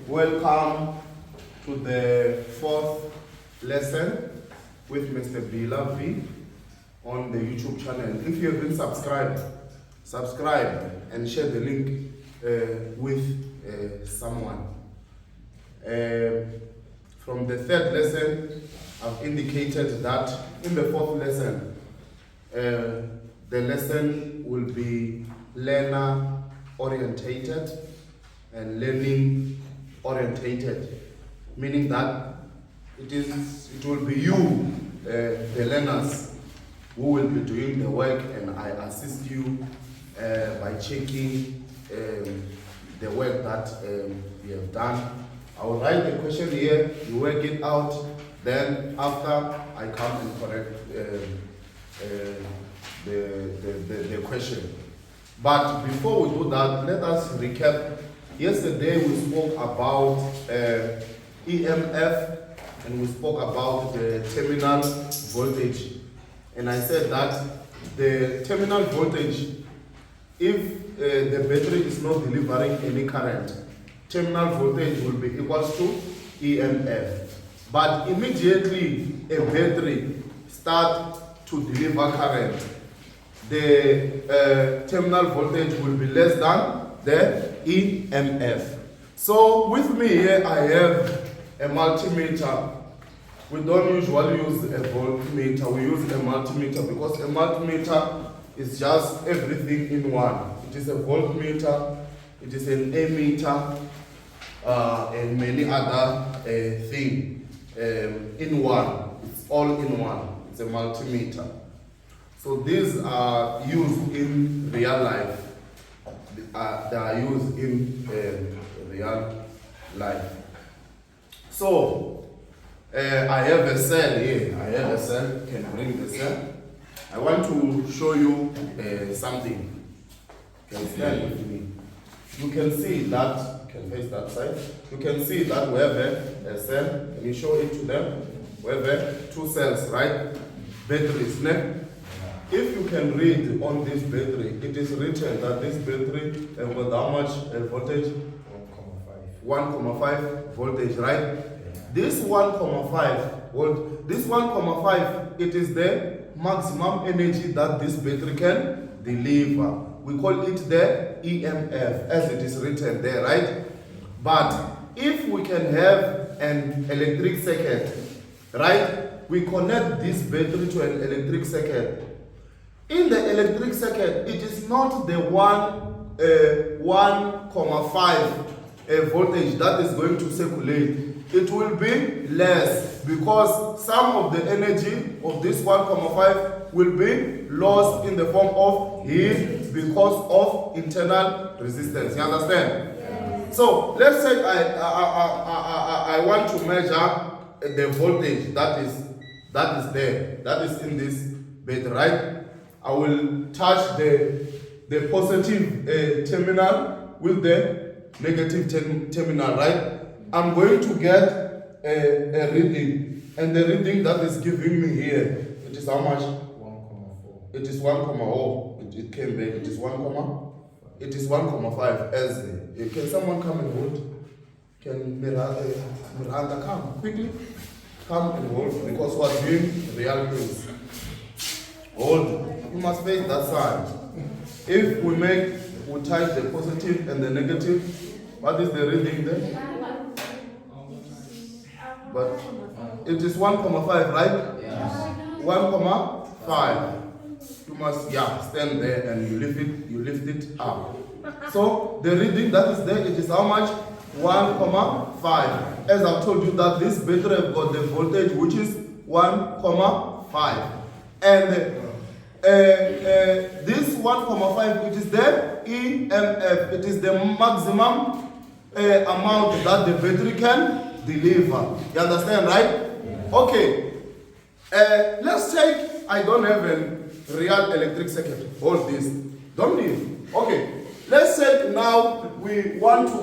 Welcome to the fourth lesson with Mr. Bila V on the YouTube channel. If you have been subscribe and share the link with someone. From the third lesson, I've indicated that in the fourth lesson, the lesson will be learner orientated and learning orientated, meaning that it will be you, the learners, who will be doing the work, and I assist you by checking the work that you have done. I will write the question here, you work it out, then after I come and correct the question. But before we do that, let us recap. Yesterday we spoke about EMF and we spoke about the terminal voltage. And I said that the terminal voltage, if the battery is not delivering any current, terminal voltage will be equals to EMF. But immediately a battery starts to deliver current, the terminal voltage will be less than the EMF. So with me here I have a multimeter. We don't usually use a voltmeter, we use a multimeter because a multimeter is just everything in one. It is a voltmeter, it is an ammeter, and many other things in one. It's all in one. It's a multimeter. So these are used in real life. They are used in real life. So I have a cell here. I have a cell. Can bring the cell. I want to show you something. Can stand with me. You can see that. You can face that side. You can see that we have a cell. Can you show it to them? We have two cells, right? Batteries. If you can read on this battery, it is written that this battery with how much voltage? 1,5 voltage, right? Yeah. This 1,5 volt, this 1,5, it is the maximum energy that this battery can deliver. We call it the EMF, as it is written there, right? But if we can have an electric circuit, right? We connect this battery to an electric circuit. In the electric circuit, it is not the 1,5 voltage that is going to circulate. It will be less because some of the energy of this 1,5 will be lost in the form of heat because of internal resistance. You understand? Yes. So let's say I want to measure the voltage that is there, that is in this bed, right? I will touch the positive terminal with the negative terminal, right? I'm going to get a reading, and the reading that is giving me here, it is how much? 1,4. It is 1,0. It came back. It is 1, it is 1,5. As can someone come and hold? Can Miranda come quickly? Come and hold because we are doing real things. Hold. You must face that side. If we touch the positive and the negative, what is the reading there? But it is 1,5, right? Yes. 1,5. You must stand there and you lift it up. So the reading that is there, it is how much? 1,5. As I've told you that this battery have got the voltage which is 1,5. And this 1,5, it is the EMF. It is the maximum amount that the battery can deliver. You understand, right? Yeah. Okay. Let's take, I don't have a real electric circuit. Hold this. Don't leave. Okay. Let's say now we want to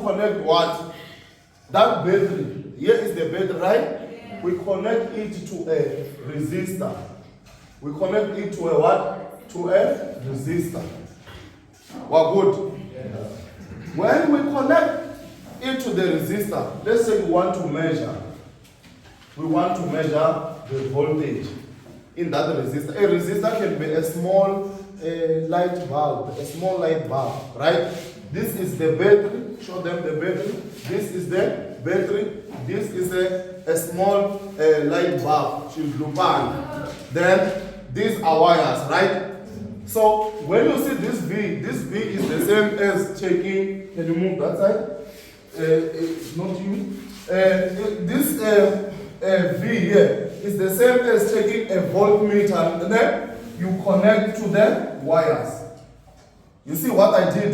connect what? That battery. Here is the battery, right? Yeah. We connect it to a resistor. We connect it to a what? To a resistor. We're good? Yeah. When we connect it to the resistor, let's say we want to measure the voltage in that resistor. A resistor can be a small light bulb, right? This is the battery. Show them the battery. This is the battery. This is a small light bulb. Then these are wires, right? So when you see this V is the same as checking. Can you move that side? It's not you. This V here is the same as taking a voltmeter, and then you connect to the wires. You see what I did?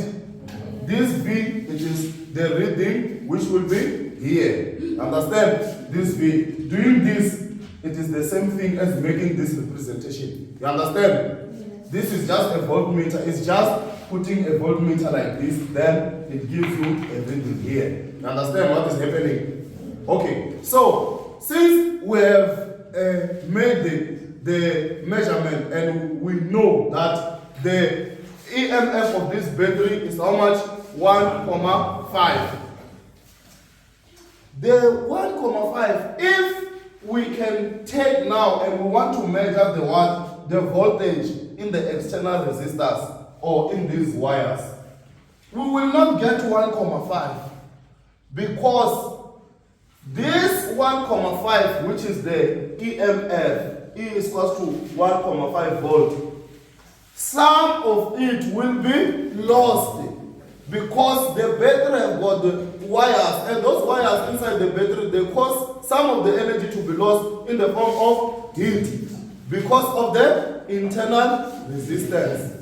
This V, it is the reading which will be here. Understand? This V. Doing this, it is the same thing as making this representation. You understand? This is just a voltmeter. It's just putting a voltmeter like this, then it gives you a reading here. You understand what is happening? Okay, so since we have made the measurement and we know that the EMF of this battery is how much? 1,5. The 1,5, if we can take now and we want to measure the voltage in the external resistors or in these wires, we will not get 1,5 because this 1,5, which is the EMF, E is equals to 1,5 volt, some of it will be lost because the battery have got the wires, and those wires inside the battery, they cause some of the energy to be lost in the form of heat because of the internal resistance.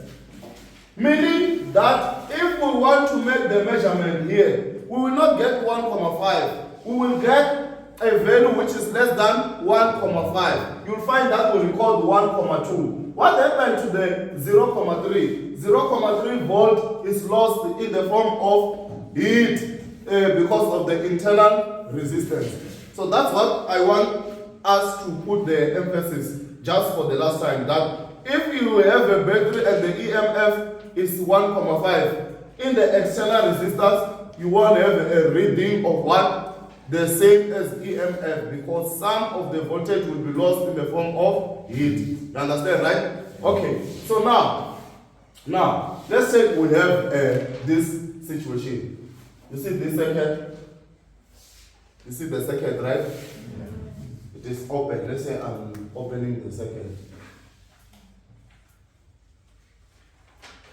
Meaning that if we want to make the measurement here, we will not get 1,5. We will get a value which is less than 1,5. You'll find that we record 1,2. What happened to the 0,3? 0,3 volt is lost in the form of heat because of the internal resistance. So that's what I want us to put the emphasis just for the last time, that if you have a battery and the EMF is 1,5, in the external resistors, you won't have a reading of what? The same as EMF, because some of the voltage will be lost in the form of heat. You understand, right? Okay, so now let's say we have this situation. You see this circuit? You see the circuit, right? It is open. Let's say I'm opening the circuit.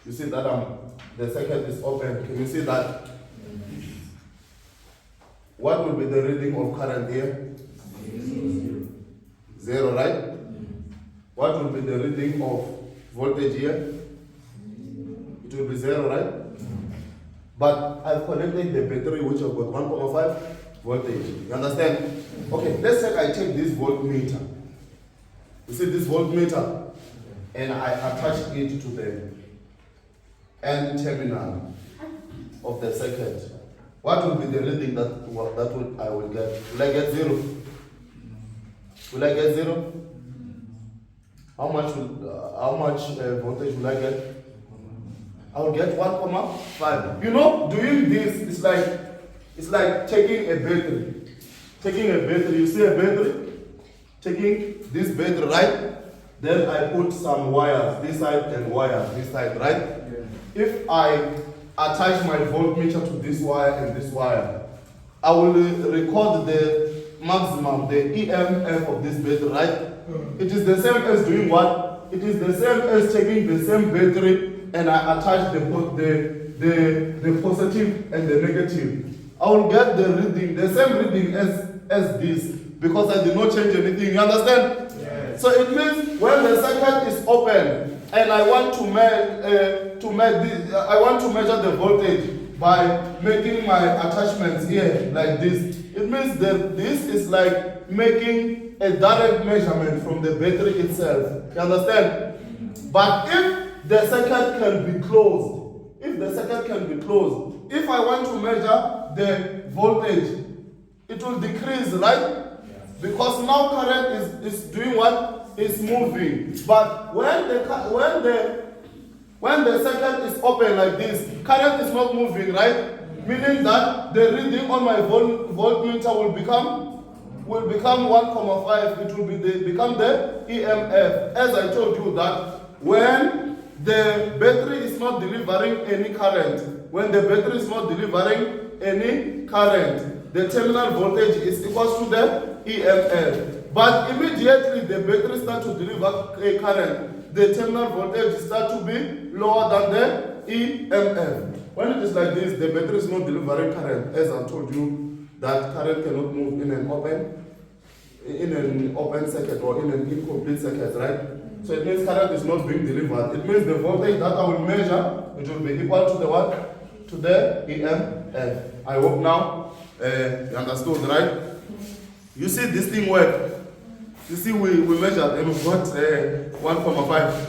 You see that the circuit is open. Can you see that? What will be the reading of current here? 0, right? What will be the reading of voltage here? It will be 0, right? But I've connected the battery which I've got 1,5 voltage. You understand? Okay, let's say I take this voltmeter. You see this voltmeter? And I attach it to the end terminal of the circuit. What will be the reading I will get? Will I get 0? Will I get 0? How much voltage will I get? I will get 1,5. You know, doing this is like taking a battery. You see a battery? Taking this battery, right? Then I put some wires this side and wires this side, right? Yeah. If I attach my voltmeter to this wire and this wire, I will record the maximum, the EMF of this battery, right? It is the same as doing what? It is the same as taking the same battery and I attach the positive and the negative. I will get the reading, the same reading as this, because I did not change anything. You understand? Yes. So it means when the circuit is open and I want to measure the voltage by making my attachments here like this. It means that this is like making a direct measurement from the battery itself. You understand? But if the circuit can be closed, if I want to measure the voltage, it will decrease, right? Because now current is doing what? It's moving. But when When the circuit is open like this, current is not moving, right? Meaning that the reading on my voltmeter will become 1,5. It will become the EMF. As I told you that when the battery is not delivering any current, the terminal voltage is equal to the EMF. But immediately the battery starts to deliver a current, the terminal voltage starts to be lower than the EMF. When it is like this, the battery is not delivering current. As I told you, that current cannot move in an open circuit or in an incomplete circuit, right? So it means current is not being delivered. It means the voltage that I will measure, it will be equal to the what? To the EMF. I hope now you understood, right? You see this thing work. You see we measured and we got 1,5.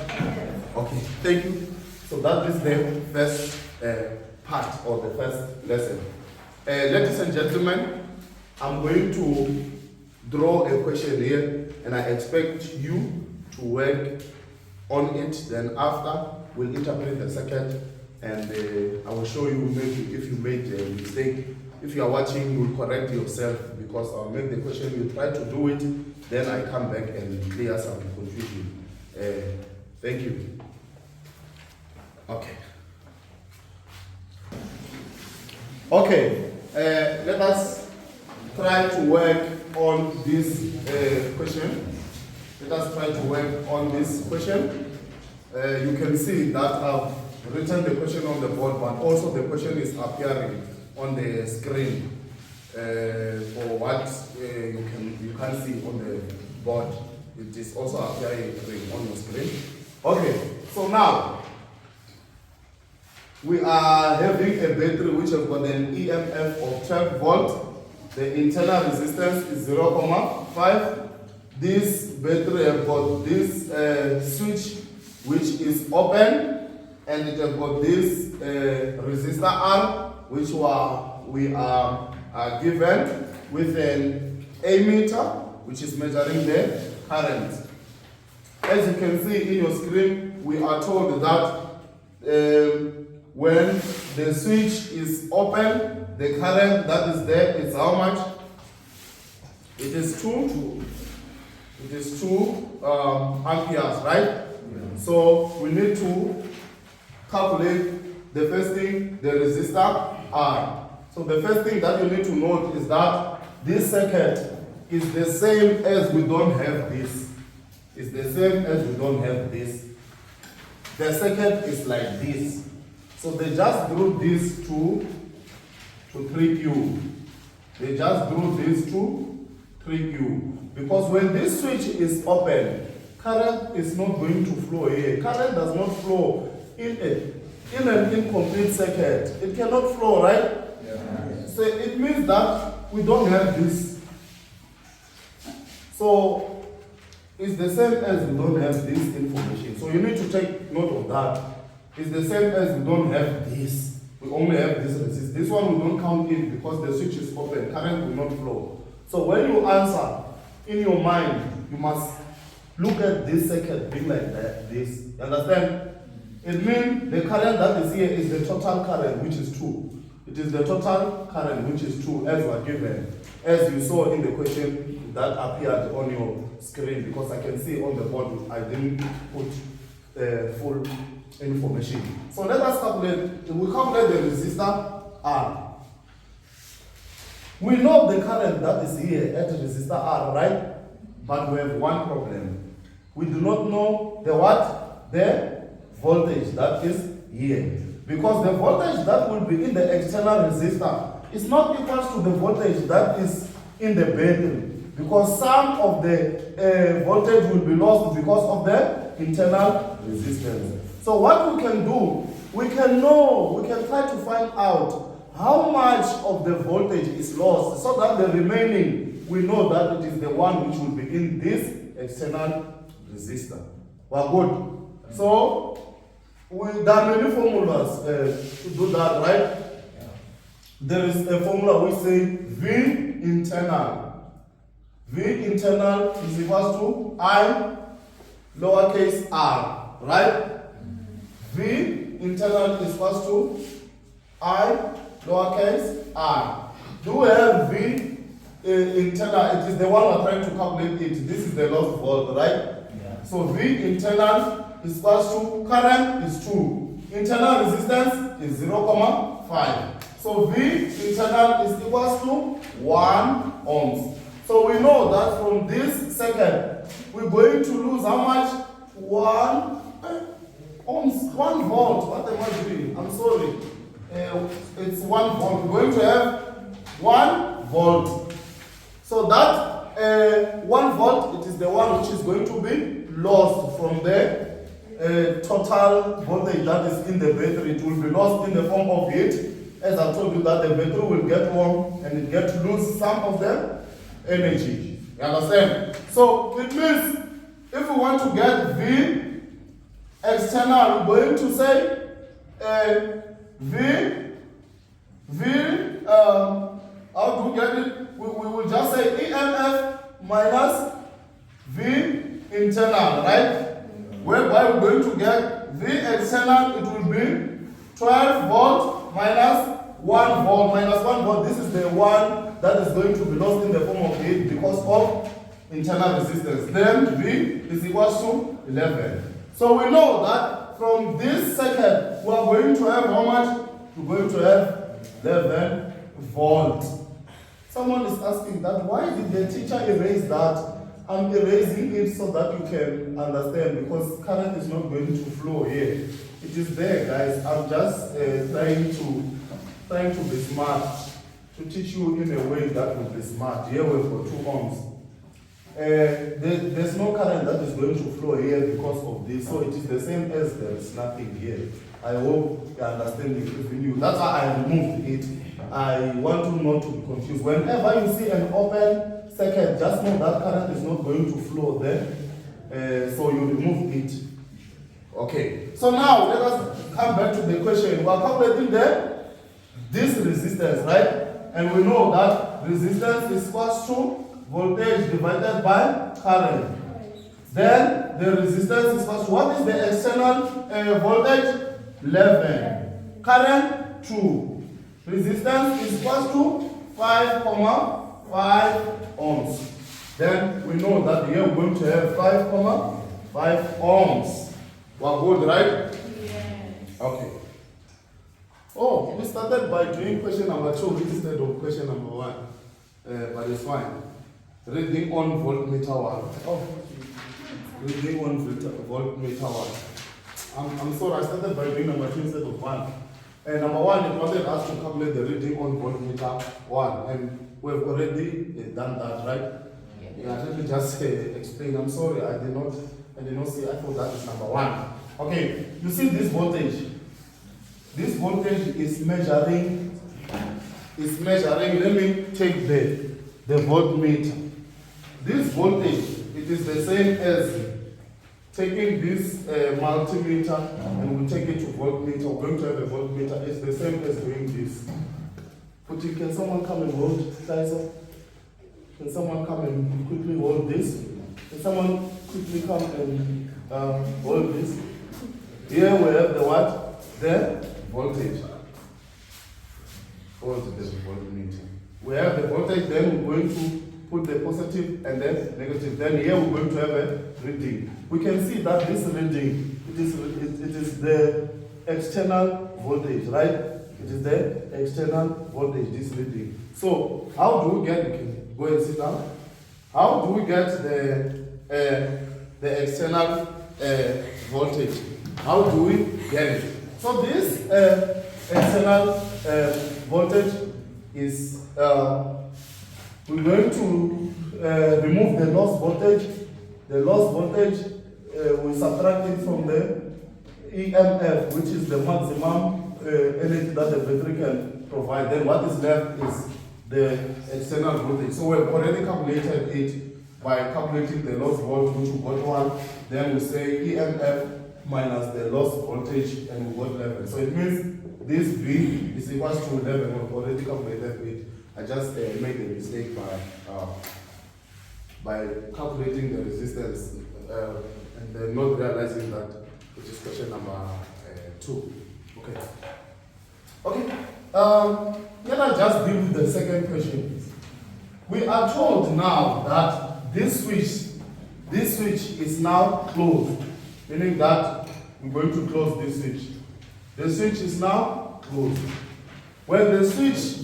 Okay, thank you. So that is the first part or the first lesson. Ladies and gentlemen, I'm going to draw a question here and I expect you to work on it. Then after, we'll interpret the circuit and I will show you maybe if you made a mistake. If you are watching, you will correct yourself because I'll make the question, you try to do it, then I come back and clear some confusion. Thank you. Okay. Okay, let us try to work on this question. You can see that I've written the question on the board, but also the question is appearing on the screen for what you can see on the board. It is also appearing on your screen. Okay, so now we are having a battery which has got an EMF of 12 volt. The internal resistance is 0,5. This battery has got this switch which is open, and it has got this resistor R which we are given with an ammeter which is measuring the current. As you can see in your screen, we are told that when the switch is open, the current that is there is how much? It is 2 amperes, right? Yeah. So we need to calculate the first thing, the resistor R. So the first thing that you need to note is that this circuit is the same as we don't have this. It's the same as we don't have this. The circuit is like this. So they just drew this to 3Q. They just drew this to 3Q. Because when this switch is open, current is not going to flow here. Current does not flow in an incomplete circuit. It cannot flow, right? Yeah. So it means that we don't have this. So it's the same as we don't have this information. So you need to take note of that. It's the same as we don't have this. We only have this resistance. This one we don't count in because the switch is open. Current will not flow. So when you answer, in your mind, you must look at this circuit being like that, this. You understand? It means the current that is here is the total current, which is 2. It is the total current, which is 2, as were given. As you saw in the question that appeared on your screen, because I can see on the board, I didn't put full information. So let us calculate. We calculate the resistor R. We know the current that is here at resistor R, right? But we have one problem. We do not know the what? The voltage that is here. Because the voltage that will be in the external resistor is not equal to the voltage that is in the battery. Because some of the voltage will be lost because of the internal resistance. So what we can do, we can try to find out how much of the voltage is lost so that the remaining, we know that it is the one which will be in this external resistor. We're good. So there are many formulas to do that, right? Yeah. There is a formula we say V internal. V internal is equal to I lowercase r, right? V V internal is equals to I lowercase I. Do we have V internal? It is the one we're trying to calculate it. This is the lost volt, right? Yeah. So V internal is equals to current is 2. Internal resistance is 0,5. So V internal is equals to 1 ohms. So we know that from this second, we're going to lose how much? 1 ohms, 1 volt. What am I doing? I'm sorry. It's 1 volt. We're going to have 1 volt. So that 1 volt, it is the one which is going to be lost from the total voltage that is in the battery. It will be lost in the form of heat. As I told you that the battery will get warm and it get to lose some of the energy. You understand? So it means if we want to get V external, we're going to say how do we get it? We will just say EMF minus V internal, right? Whereby we're going to get V external, it will be 12 volt minus 1 volt minus 1 volt. This is the one that is going to be lost in the form of heat because of internal resistance. Then V is equals to 11. So we know that from this second, we are going to have how much? We're going to have 11 volt. Someone is asking that, why did the teacher erase that? I'm erasing it so that you can understand, because current is not going to flow here. It is there, guys. I'm just trying to be smart, to teach you in a way that will be smart. Here we've got 2 ohms. There's no current that is going to flow here because of this, so it is the same as there's nothing here. I hope you understand it even you. That's why I removed it. I want you not to be confused. Whenever you see an open circuit, just know that current is not going to flow there, so you remove it. Okay, so now let us come back to the question. We are calculating this resistance, right? And we know that resistance is equals to voltage divided by current. Then the resistance is equals to, what is the external voltage? 11. Current 2. Resistance is equals to 5,5 ohms. Then we know that here we're going to have 5,5 ohms. We're good, right? Yes. Okay. Oh, we started by doing question number 2 instead of question number 1. But it's fine. Reading on voltmeter 1. Oh, reading on voltmeter 1. I'm sorry, I started by doing number 2 instead of 1. And number 1, it wanted us to calculate the reading on voltmeter 1. And we've already done that, right? Yeah, let me just explain. I'm sorry, I did not see. I thought that is number 1. Okay, you see this voltage. This voltage is measuring. Let me take the voltmeter. This voltage, it is the same as taking this multimeter and we take it to voltmeter. We're going to have a voltmeter. It's the same as doing this. Can someone come and hold Liza? Can someone come and quickly hold this? Can someone quickly come and hold this? Here we have the what? The voltage. Hold the voltmeter. We have the voltage, then we're going to put the positive and then negative. Then here we're going to have a reading. We can see that this reading, it is the external voltage, right? It is the external voltage, this reading. So how do we get, you can go and sit down. How do we get the external voltage? How do we get it? So this external voltage is, we're going to remove the lost voltage. The lost voltage, we subtract it from the EMF, which is the maximum energy that the battery can provide. Then what is left is the external voltage. So we've already calculated it by calculating the lost voltage, which we got 1. Then we say EMF minus the lost voltage, and we got 11. So it means this V is equals to 11. We've already calculated it. I just made a mistake by calculating the resistance and then not realizing that it is question number 2. Okay. Okay. Let us just deal with the second question. We are told now that this switch is now closed, meaning that we're going to close this switch. The switch is now closed. When the switch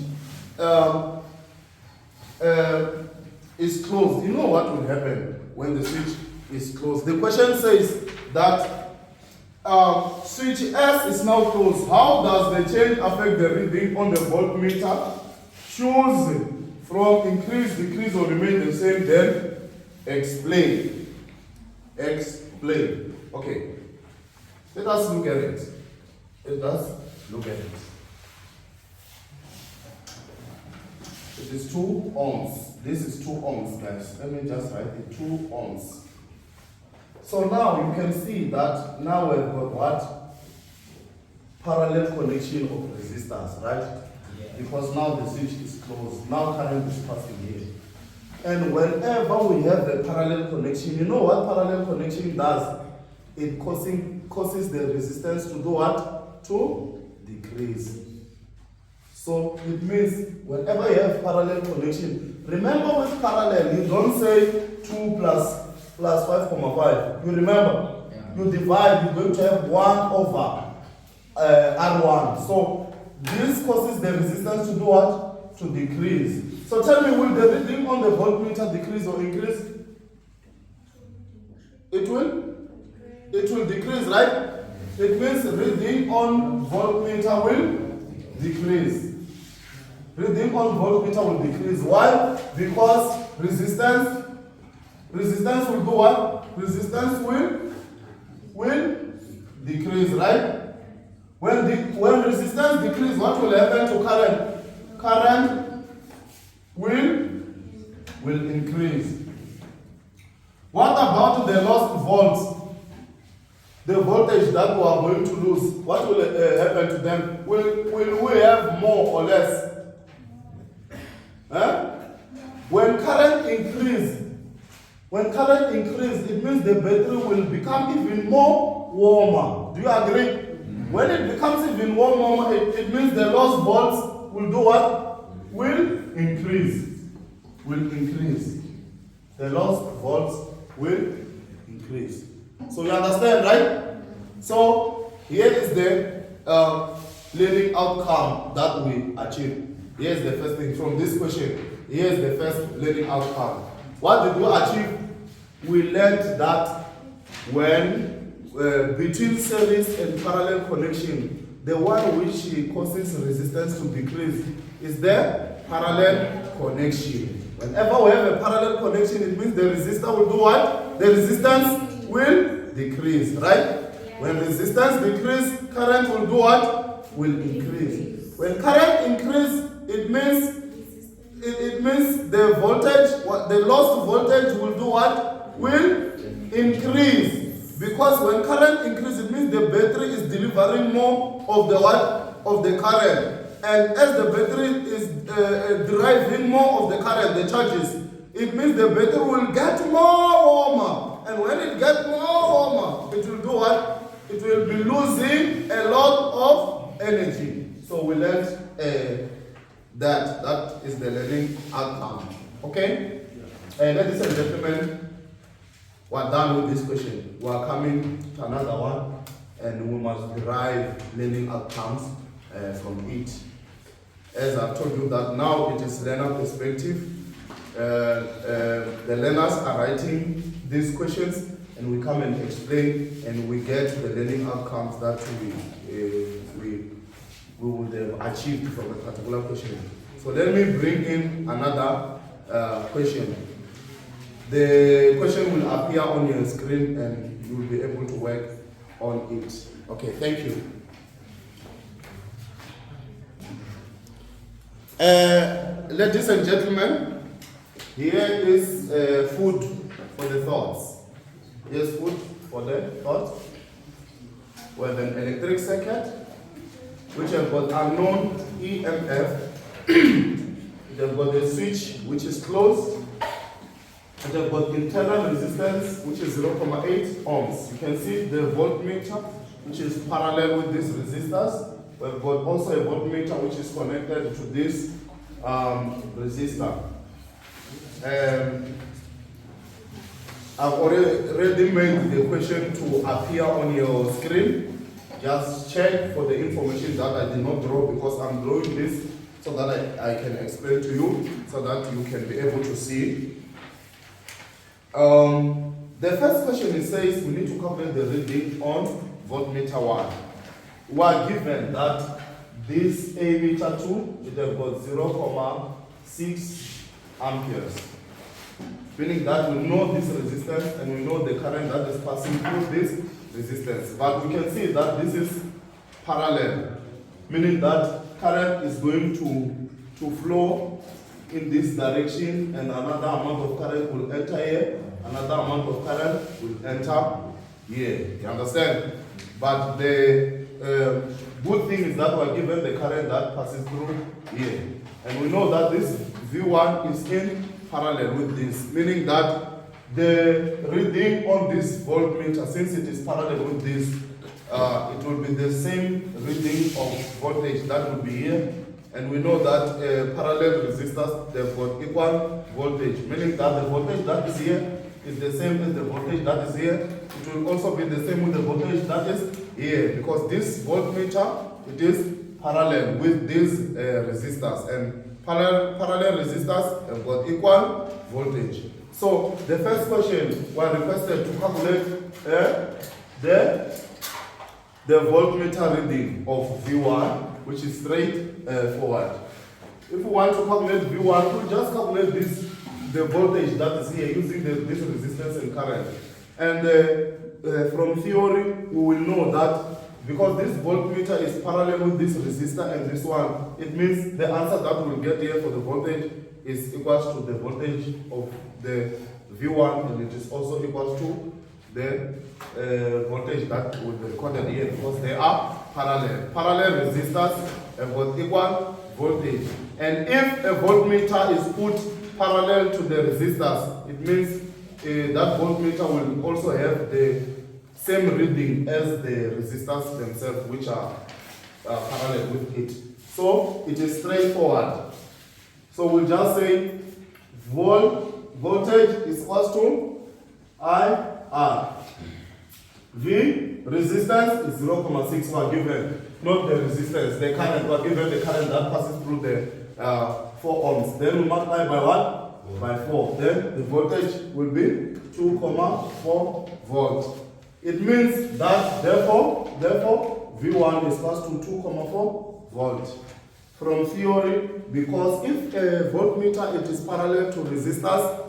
is closed, you know what will happen when the switch is closed. The question says that switch S is now closed. How does the change affect the reading on the voltmeter? Choose from increase, decrease, or remain the same, then explain. Explain. Okay. Let us look at it. Let us look at it. It is 2 ohms. This is 2 ohms, guys. Let me just write it. 2 ohms. So now you can see that now we've got what? Parallel connection of resistors, right? Yeah. Because now the switch is closed. Now current is passing here. And whenever we have the parallel connection, you know what parallel connection does? It causes the resistance to do what? To decrease. So it means whenever you have parallel connection, remember with parallel, you don't say 2 plus 5,5. You remember? Yeah. You divide, you're going to have 1 over R1. So this causes the resistance to do what? To decrease. So tell me, will the reading on the voltmeter decrease or increase? It will decrease, right? It means reading on voltmeter will decrease. Reading on voltmeter will decrease. Why? Because resistance will do what? Resistance will decrease, right? When resistance decreases, what will happen to current? Current will increase. What about the lost volts? The voltage that we are going to lose, what will happen to them? Will we have more or less? Huh? When current increase, it means the battery will become even more warmer. Do you agree? When it becomes even warmer, it means the lost volts will do what? Will increase. The lost volts will increase. So you understand, right? So here is the learning outcome that we achieve. Here's the first thing from this question. Here's the first learning outcome. What did we achieve? We learned that when between series and parallel connection, the one which causes resistance to decrease is the parallel connection. Whenever we have a parallel connection, it means the resistor will do what? The resistance will decrease, right? When resistance decreases, current will do what? Will increase. When current increases, it means the voltage, the lost voltage will do what? Will increase. Because when current increases, it means the battery is delivering more of the what? Of the current. And as the battery is deriving more of the current, the charges, it means the battery will get more warmer. And when it gets more warmer, it will do what? It will be losing a lot of energy. So we learned that is the learning outcome. Okay? Ladies and gentlemen, we're done with this question. We are coming to another one, and we must derive learning outcomes from it. As I've told you that now it is learner perspective. The learners are writing these questions, and we come and explain, and we get the learning outcomes that we would have achieved from a particular question. So let me bring in another question. The question will appear on your screen, and you will be able to work on it. Okay, thank you. Ladies and gentlemen, here is food for the thoughts. Here's food for the thoughts. We have an electric circuit, which have got unknown EMF. They've got the switch, which is closed. And they've got internal resistance, which is 0.8 ohms. You can see the voltmeter which is parallel with these resistors. We've got also a voltmeter which is connected to this resistor. I've already made the question to appear on your screen. Just check for the information that I did not draw, because I'm drawing this so that I can explain to you, so that you can be able to see. The first question, it says we need to calculate the reading on voltmeter 1. We are given that this ammeter 2, it has got 0.6 amperes. Meaning that we know this resistance and we know the current that is passing through this resistance. But we can see that this is parallel, meaning that current is going to flow in this direction, and another amount of current will enter here, another amount of current will enter here. You understand? But the good thing is that we are given the current that passes through here. And we know that this V1 is in parallel with this, meaning that the reading on this voltmeter, since it is parallel with this, it will be the same reading of voltage that will be here. And we know that parallel resistors, they've got equal voltage, meaning that the voltage that is here is the same as the voltage that is here. It will also be the same with the voltage that is here, because this voltmeter, it is parallel with these resistors, and parallel resistors have got equal voltage. So the first question, we are requested to calculate the voltmeter reading of V1, which is straightforward. If we want to calculate V1, we'll just calculate the voltage that is here using this resistance and current. And from theory, we will know that because this voltmeter is parallel with this resistor and this one, it means the answer that we'll get here for the voltage is equal to the voltage of the V1, and it is also equal to the voltage that will be recorded here, because they are parallel. Parallel resistors have got equal voltage. And if a voltmeter is put parallel to the resistors, it means that voltmeter will also have the same reading as the resistors themselves, which are parallel with it. So it is straightforward. So we'll just say voltage is equal to IR. V, resistance is 0.6 were given, not the resistance. The current were given the current that passes through the 4 ohms. Then we multiply by what? By 4. Then the voltage will be 2.4 volts. It means that therefore V1 is equal to 2.4 volts. From theory, because if a voltmeter it is parallel to resistors,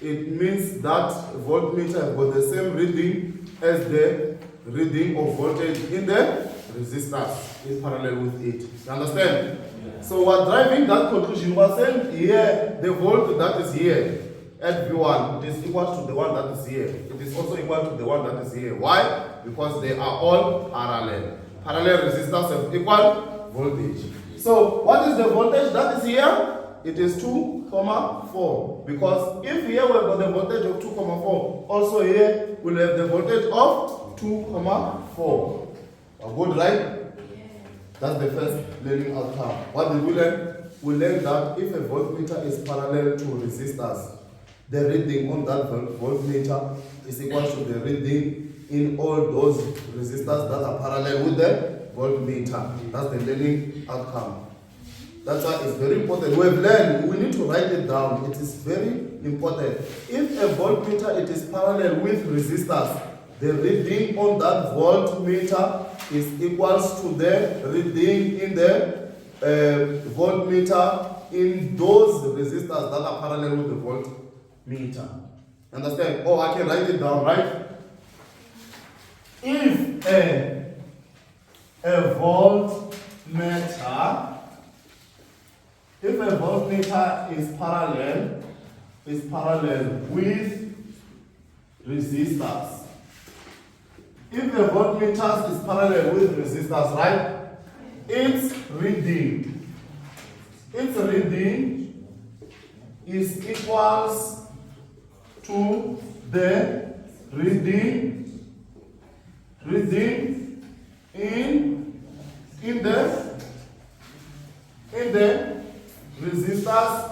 it means that voltmeter has got the same reading as the reading of voltage in the resistors is parallel with it. You understand? Yeah. So we're driving that conclusion. We're saying here the volt that is here at V1 it is equal to the one that is here. It is also equal to the one that is here. Why? Because they are all parallel. Parallel resistors have equal voltage. So what is the voltage that is here? It is 2.4. Because if here we've got the voltage of 2.4, also here we'll have the voltage of 2.4. Good, right? That's the first learning outcome. What did we learn? We learned that if a voltmeter is parallel to resistors, the reading on that voltmeter is equal to the reading in all those resistors that are parallel with the voltmeter. That's the learning outcome. That's why it's very important. We've learned, we need to write it down. It is very important. If a voltmeter it is parallel with resistors, the reading on that voltmeter is equals to the reading in the voltmeter in those resistors that are parallel with the voltmeter. Understand? Oh, I can write it down, right? If a voltmeter is parallel with resistors. If the voltmeter is parallel with resistors, right? Its reading is equals to the reading in the resistors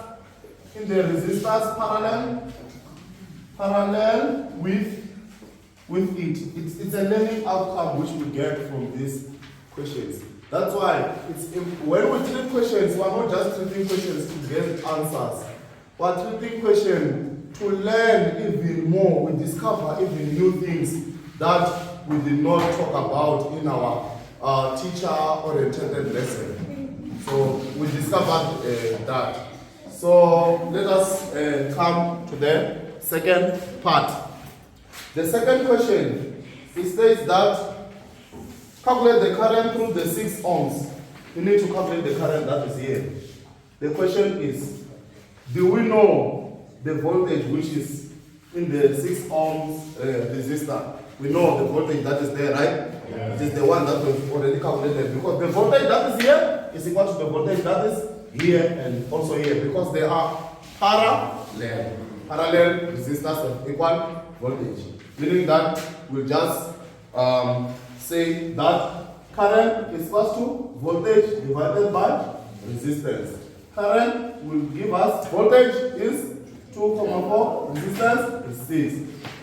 parallel with it. It's a learning outcome which we get from these questions. That's why when we treat questions, we are not just treating questions to get answers. We are treating questions to learn even more. We discover even new things that we did not talk about in our teacher-oriented lesson. So we discovered that. So let us come to the second part. The second question, it states that calculate the current through the 6 ohms. You need to calculate the current that is here. The question is, do we know the voltage which is in the 6 ohms resistor? We know the voltage that is there, right? Yeah. It is the one that we've already calculated, because the voltage that is here is equal to the voltage that is here and also here, because they are parallel resistors of equal voltage. Meaning that we'll just say that current is equal to voltage divided by resistance. Current will give us voltage is 2,4, resistance is 6.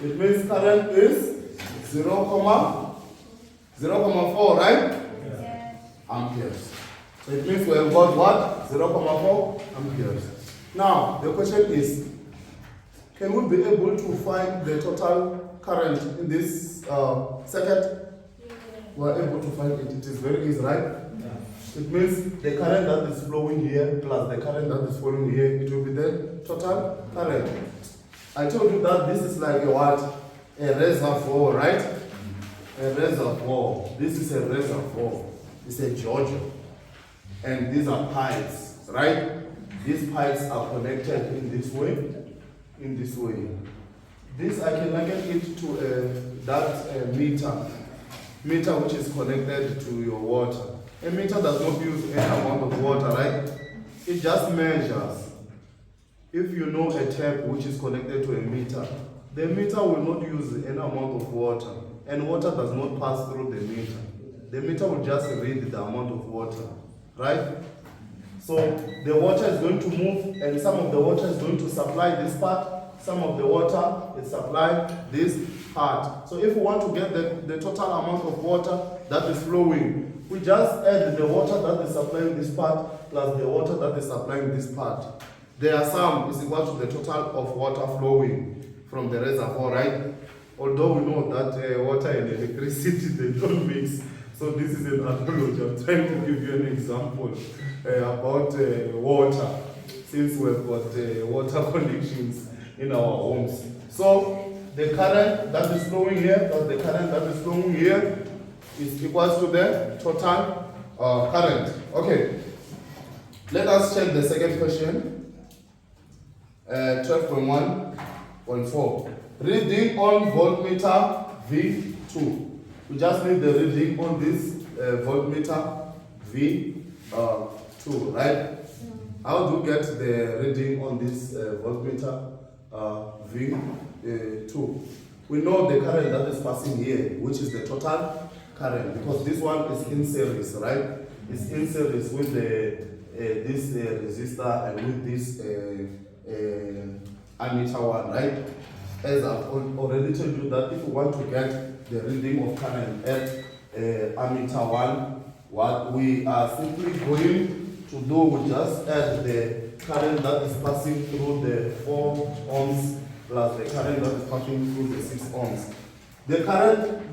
It means current is 0,4, right? Yes. Amperes. So it means we have got what? 0,4 amperes. Now the question is, can we be able to find the total current in this circuit? We are able to find it. It is very easy, right? Yeah. It means the current that is flowing here plus the current that is flowing here, it will be the total current. I told you that this is like a what? A reservoir, right? A reservoir. This is a reservoir. It's a Georgia. And these are pipes, right? These pipes are connected in this way. In this way. This I can liken it to that meter which is connected to your water. A meter does not use any amount of water, right? It just measures. If you know a tap which is connected to a meter, the meter will not use any amount of water, and water does not pass through the meter. The meter will just read the amount of water, right? So the water is going to move, and some of the water is going to supply this part, some of the water is supplying this part. So if we want to get the total amount of water that is flowing, we just add the water that is supplying this part plus the water that is supplying this part. Their sum is equal to the total of water flowing from the reservoir, right? Although we know that water and electricity, they don't mix. So this is an analogy. I'm trying to give you an example about water, since we've got water connections in our homes. So the current that is flowing here plus the current that is flowing here is equal to the total current. Okay, let us check the second question. 12.1.4. Reading on voltmeter V2. We just need the reading on this voltmeter V2, right? How do you get the reading on this voltmeter V2? We know the current that is passing here, which is the total current, because this one is in series, right? It's in series with this resistor and with this ammeter one, right? As I've already told you that if you want to get the reading of current at ammeter one, what we are simply going to do, we just add the current that is passing through the 4 ohms plus the current that is passing through the 6 ohms. The current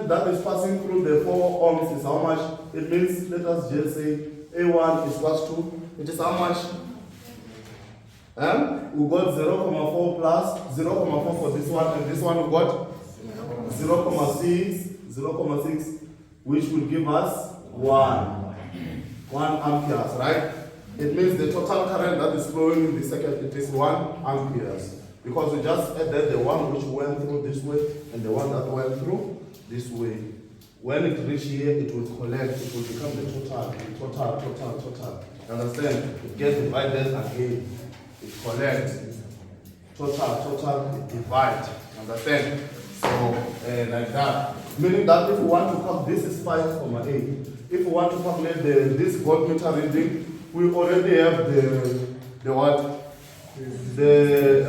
that is passing through the 4 ohms is how much? It means, let us just say A1 is equal to, it is how much? We got 0,4 plus 0,4 for this one, and this one we got 0,6, which will give us 1 amperes, right? It means the total current that is flowing in the circuit, it is 1 amperes. Because we just added the one which went through this way and the one that went through this way. When it reaches here, it will collect, it will become the total. Understand? It gets divided again. It collects, total, it divides. Understand? So, like that. Meaning that if we want to calculate, this is 5,8. If we want to calculate this voltmeter reading, we already have the what? The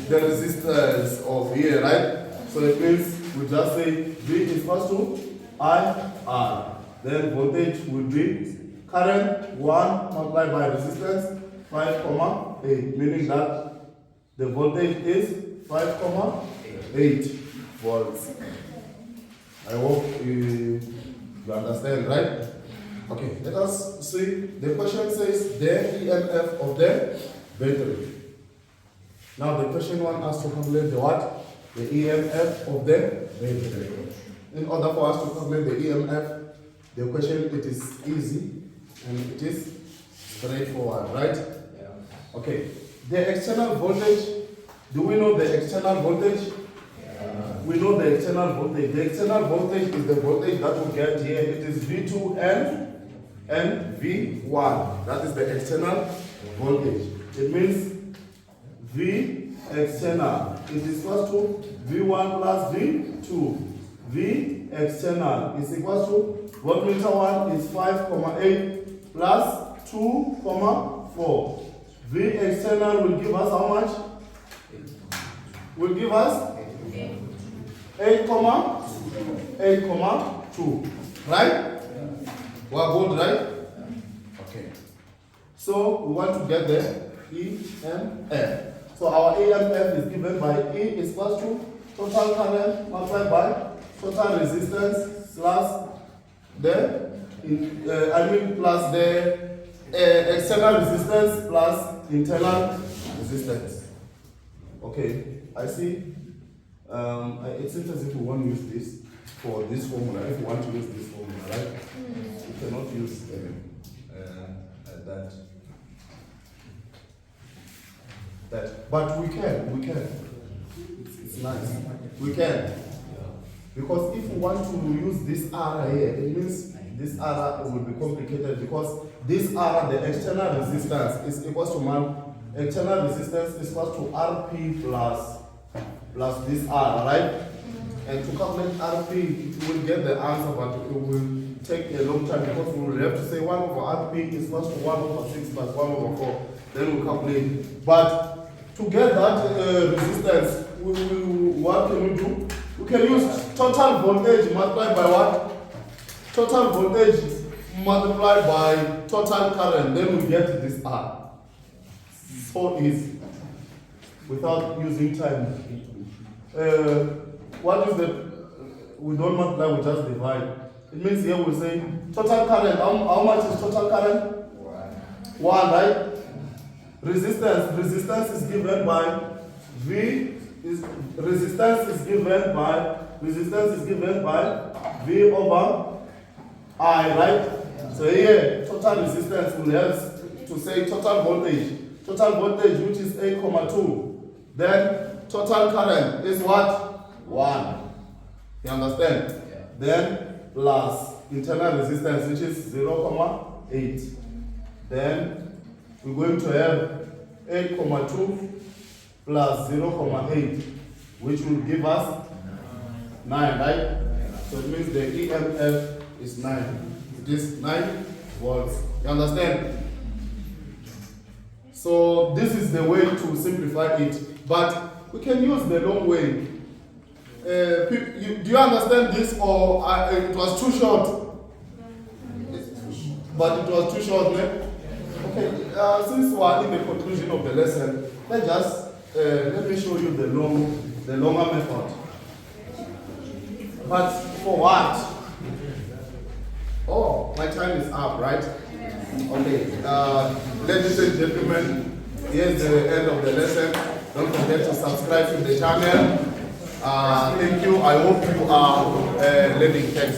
resistance of here, right? So it means we just say V is equals to IR. Then voltage would be current 1 multiplied by resistance 5,8, meaning that the voltage is 5,8 volts. I hope you understand, right? Okay, let us see. The question says the EMF of the battery. Now the question wants us to calculate the what? The EMF of the battery. In order for us to calculate the EMF, the question, it is easy and it is straightforward, right? Yeah. Okay. The external voltage, do we know the external voltage? Yeah. We know the external voltage. The external voltage is the voltage that we get here. It is V2 and V1. That is the external voltage. It means V external, it is equal to V1 plus V2. V external is equal to voltmeter 1 is 5,8 plus 2,4. V external will give us how much? Will give us 8,2. Right? We are good, right? Okay. So we want to get the EMF. So our EMF is given by E is equal to total current multiplied by total resistance plus the plus the external resistance plus internal resistance. Okay, I see. It seems as if we want to use this for this formula. If we want to use this formula, right? We cannot use that. But we can. It's nice. We can. Because if we want to use this R here, it means this R will be complicated because this R, the external resistance, is equal to external resistance is equal to RP plus this R, right? And to calculate RP, we will get the answer, but it will take a long time because we will have to say 1 over RP is equal to 1 over 6 plus 1 over 4. Then we'll calculate. But to get that resistance, what can we do? We can use total voltage multiplied by what? Total voltage multiplied by total current. Then we get this R. So easy. Without using time. What is the, we don't multiply, we just divide. It means here we say total current. How much is total current? 1, right? Resistance is given by resistance is given by V over I, right? So here total resistance will help to say total voltage. Total voltage, which is 8,2. Then total current is what? 1. You understand? Yeah. Then plus internal resistance, which is 0,8. Then we're going to have 8,2 plus 0,8, which will give us 9, right? So it means the EMF is 9. It is 9 volts. You understand? So this is the way to simplify it. But we can use the long way. Do you understand this, or it was too short? But it was too short, ne? Okay, since we are in the conclusion of the lesson, let me show you the longer method. But for what? Oh, my time is up, right? Okay, ladies and gentlemen, here's the end of the lesson. Don't forget to subscribe to the channel. Thank you. I hope you are learning. Thanks.